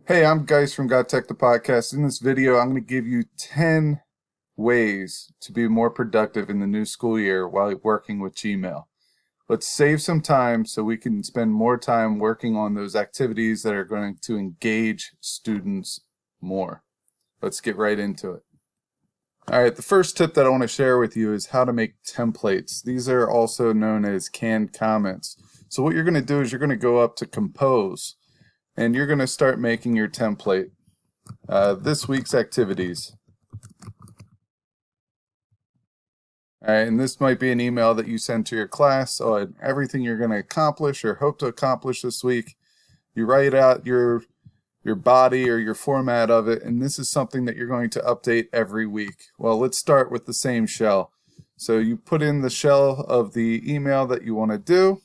Hey, I'm Geis from GotTechED the Podcast. In this video, I'm going to give you 10 ways to be more productive in the new school year while working with Gmail. Let's save some time so we can spend more time working on those activities that are going to engage students more. Let's get right into it. All right, the first tip that I want to share with you is how to make templates. These are also known as canned comments. So what you're going to do is you're going to go up to Compose, and you're going to start making your template. This week's activities. All right, and this might be an email that you send to your class on everything you're going to accomplish or hope to accomplish this week. You write out your body or your format of it, and this is something that you're going to update every week. Well, let's start with the same shell. So you put in the shell of the email that you want to do.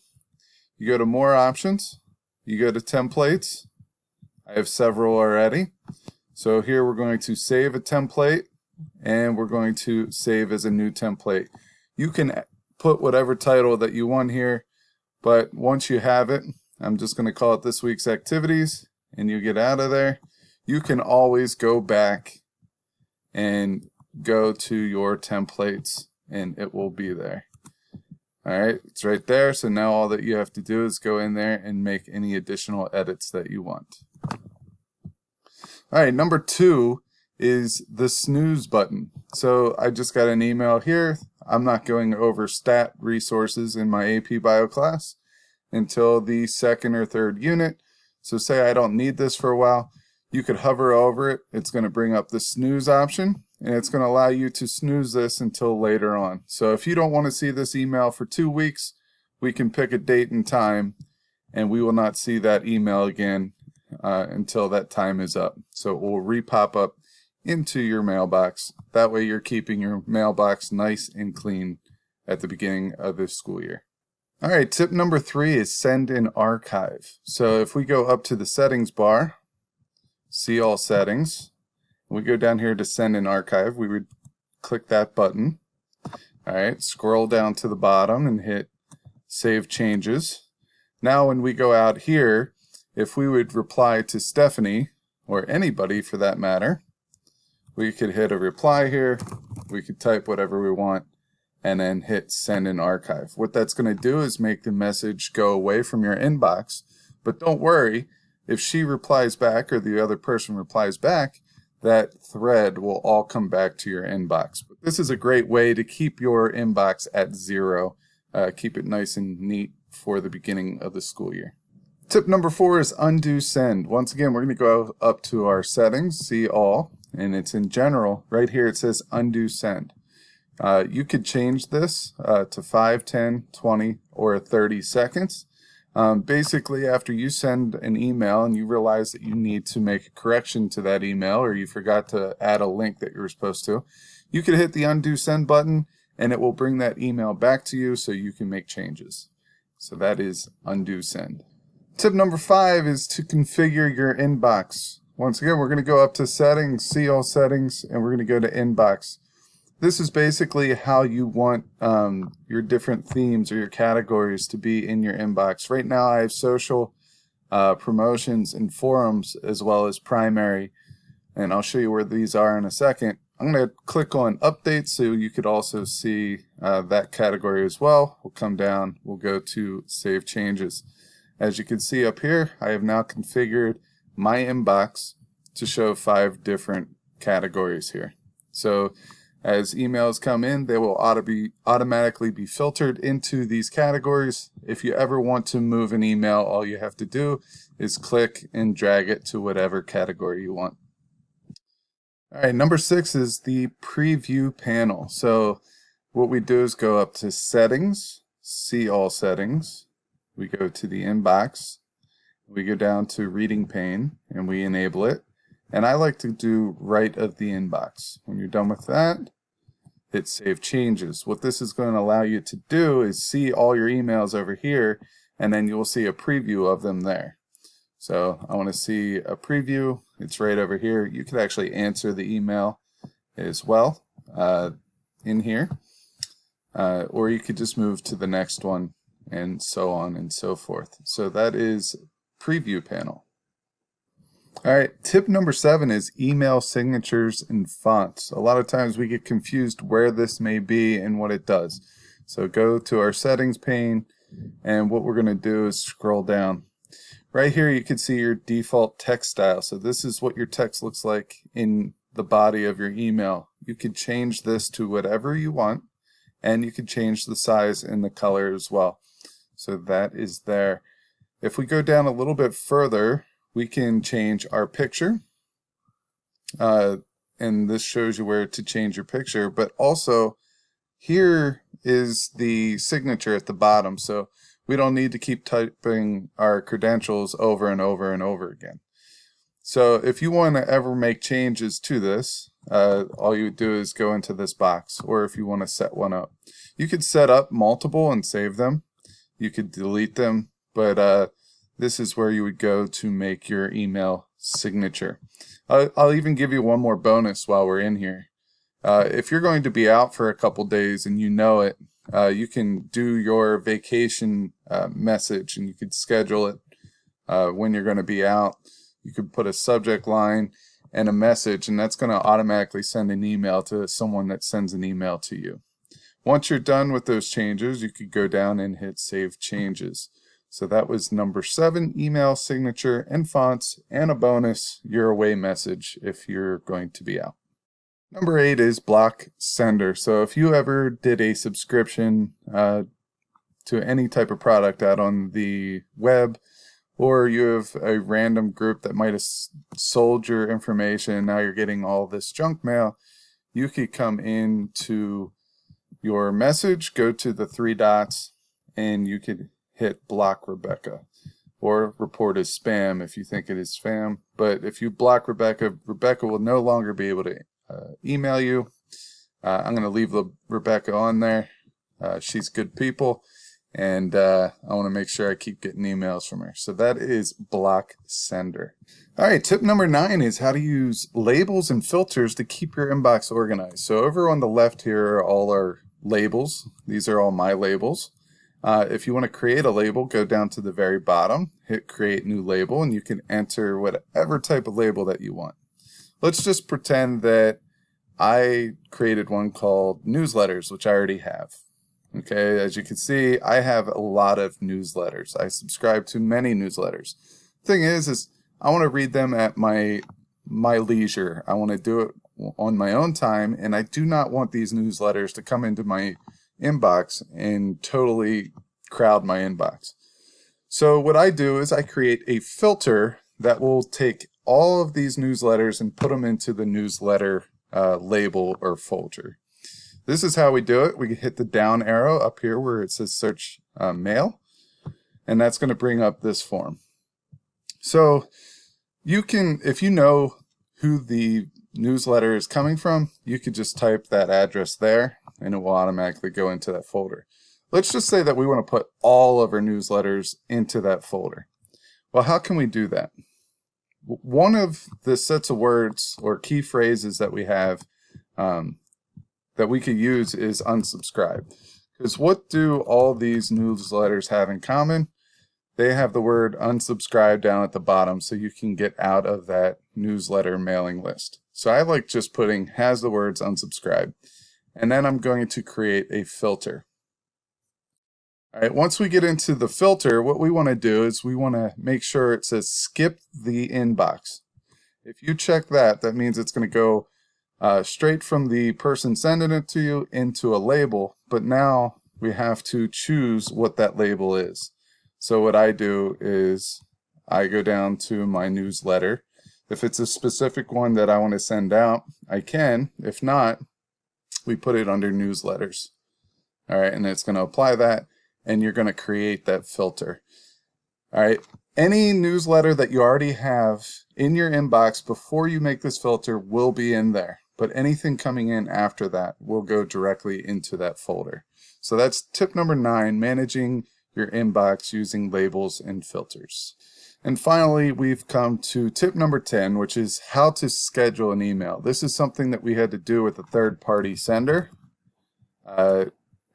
You go to More Options. You go to Templates. I have several already. So here we're going to save a template, and we're going to save as a new template. You can put whatever title that you want here, but once you have it, I'm just going to call it This Week's Activities, and you get out of there. You can always go back and go to your templates, and it will be there. All right, it's right there. So now all that you have to do is go in there and make any additional edits that you want. All right, number 2 is the snooze button. So I just got an email here. I'm not going over stat resources in my AP Bio class until the second or third unit. So say I don't need this for a while. You could hover over it. It's going to bring up the snooze option, and it's going to allow you to snooze this until later on. So if you don't want to see this email for 2 weeks, we can pick a date and time, and we will not see that email again until that time is up. So it will re-pop up into your mailbox. That way you're keeping your mailbox nice and clean at the beginning of the school year. All right, tip number 3 is send in archive. So if we go up to the settings bar, see all settings, we go down here to send in archive, we would click that button. All right, scroll down to the bottom and hit save changes. Now when we go out here, if we would reply to Stephanie, or anybody for that matter, we could hit a reply here, we could type whatever we want, and then hit send in archive. What that's going to do is make the message go away from your inbox, but don't worry, if she replies back or the other person replies back, that thread will all come back to your inbox. But this is a great way to keep your inbox at 0, keep it nice and neat for the beginning of the school year. Tip number 4 is undo send. Once again, we're going to go up to our settings, see all, and it's in general. Right here it says undo send. You could change this to 5, 10, 20, or 30 seconds. Basically, after you send an email and you realize that you need to make a correction to that email, or you forgot to add a link that you were supposed to, you could hit the undo send button, and it will bring that email back to you so you can make changes. So that is undo send. Tip number 5 is to configure your inbox. Once again, we're going to go up to settings, see all settings, and we're going to go to inbox. This is basically how you want your different themes or your categories to be in your inbox. Right now I have social, promotions, and forums, as well as primary, and I'll show you where these are in a second. I'm going to click on updates so you could also see that category as well. We'll come down, we'll go to save changes. As you can see up here, I have now configured my inbox to show 5 different categories here. So as emails come in, they will automatically be filtered into these categories. If you ever want to move an email, all you have to do is click and drag it to whatever category you want. All right, number 6 is the preview panel. So what we do is go up to settings, see all settings. We go to the inbox. We go down to reading pane, and we enable it. And I like to do right of the inbox. When you're done with that, hit save changes. What this is going to allow you to do is see all your emails over here, and then you'll see a preview of them there. So I want to see a preview. It's right over here. You could actually answer the email as well in here, or you could just move to the next one, and so on and so forth. So that is preview panel. All right, tip number 7 is email signatures and fonts. A lot of times we get confused where this may be and what it does. So go to our settings pane, and what we're going to do is scroll down. Right here you can see your default text style. So this is what your text looks like in the body of your email. You can change this to whatever you want, and you can change the size and the color as well. So that is there. If we go down a little bit further, we can change our picture, and this shows you where to change your picture, but also here is the signature at the bottom, so we don't need to keep typing our credentials over and over and over again. So if you want to ever make changes to this, all you would do is go into this box, or if you want to set one up. You could set up multiple and save them. You could delete them, but this is where you would go to make your email signature. I'll even give you one more bonus while we're in here. If you're going to be out for a couple days and you know it, you can do your vacation message, and you could schedule it when you're going to be out. You could put a subject line and a message, and that's going to automatically send an email to someone that sends an email to you. Once you're done with those changes, you could go down and hit Save Changes. So that was number 7, email signature and fonts, and a bonus, your away message if you're going to be out. Number 8 is block sender. So if you ever did a subscription to any type of product out on the web, or you have a random group that might have sold your information and now you're getting all this junk mail, you could come into your message, go to the 3 dots, and you could hit block Rebecca, or report as spam if you think it is spam. But if you block Rebecca, Rebecca will no longer be able to email you. I'm going to leave Rebecca on there. She's good people, and I want to make sure I keep getting emails from her. So that is block sender. All right, tip number 9 is how to use labels and filters to keep your inbox organized. So over on the left here are all our labels. These are all my labels. If you want to create a label, go down to the very bottom, hit create new label, and you can enter whatever type of label that you want. Let's just pretend that I created one called newsletters, which I already have. Okay, as you can see, I have a lot of newsletters. I subscribe to many newsletters. Thing is I want to read them at my leisure. I want to do it on my own time, and I do not want these newsletters to come into my inbox and totally crowd my inbox. So what I do is I create a filter that will take all of these newsletters and put them into the newsletter label or folder. This is how we do it. We hit the down arrow up here where it says search mail, and that's going to bring up this form. So you can, if you know who the newsletter is coming from, you could just type that address there and it will automatically go into that folder. Let's just say that we want to put all of our newsletters into that folder. Well, how can we do that? One of the sets of words or key phrases that we have that we could use is unsubscribe. Because what do all these newsletters have in common? They have the word unsubscribe down at the bottom, so you can get out of that newsletter mailing list. So I like just putting has the words unsubscribe. And then I'm going to create a filter. All right, once we get into the filter, what we want to do is we want to make sure it says skip the inbox. If you check that, that means it's going to go straight from the person sending it to you into a label, but now we have to choose what that label is. So what I do is I go down to my newsletter. If it's a specific one that I want to send out, I can. If not, we put it under newsletters. All right, and it's going to apply that, and you're going to create that filter. All right, any newsletter that you already have in your inbox before you make this filter will be in there, but anything coming in after that will go directly into that folder. So that's tip number 9, managing your inbox using labels and filters. And finally, we've come to tip number 10, which is how to schedule an email. This is something that we had to do with a third-party sender,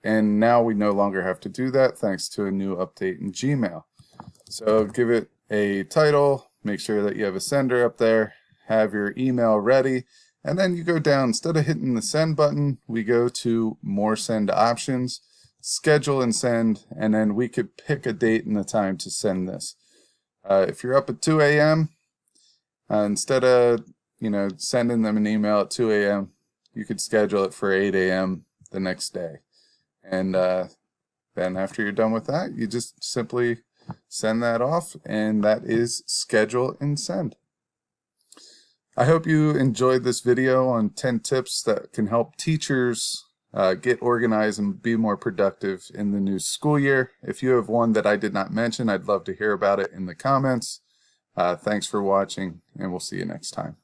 and now we no longer have to do that thanks to a new update in Gmail. So give it a title, make sure that you have a sender up there, have your email ready, and then you go down. Instead of hitting the send button, we go to more send options, schedule and send, and then we could pick a date and a time to send this. If you're up at 2 a.m., instead of sending them an email at 2 a.m., you could schedule it for 8 a.m. the next day. And then after you're done with that, you just simply send that off, and that is schedule and send. I hope you enjoyed this video on 10 tips that can help teachers get organized and be more productive in the new school year. If you have one that I did not mention, I'd love to hear about it in the comments. Thanks for watching, and we'll see you next time.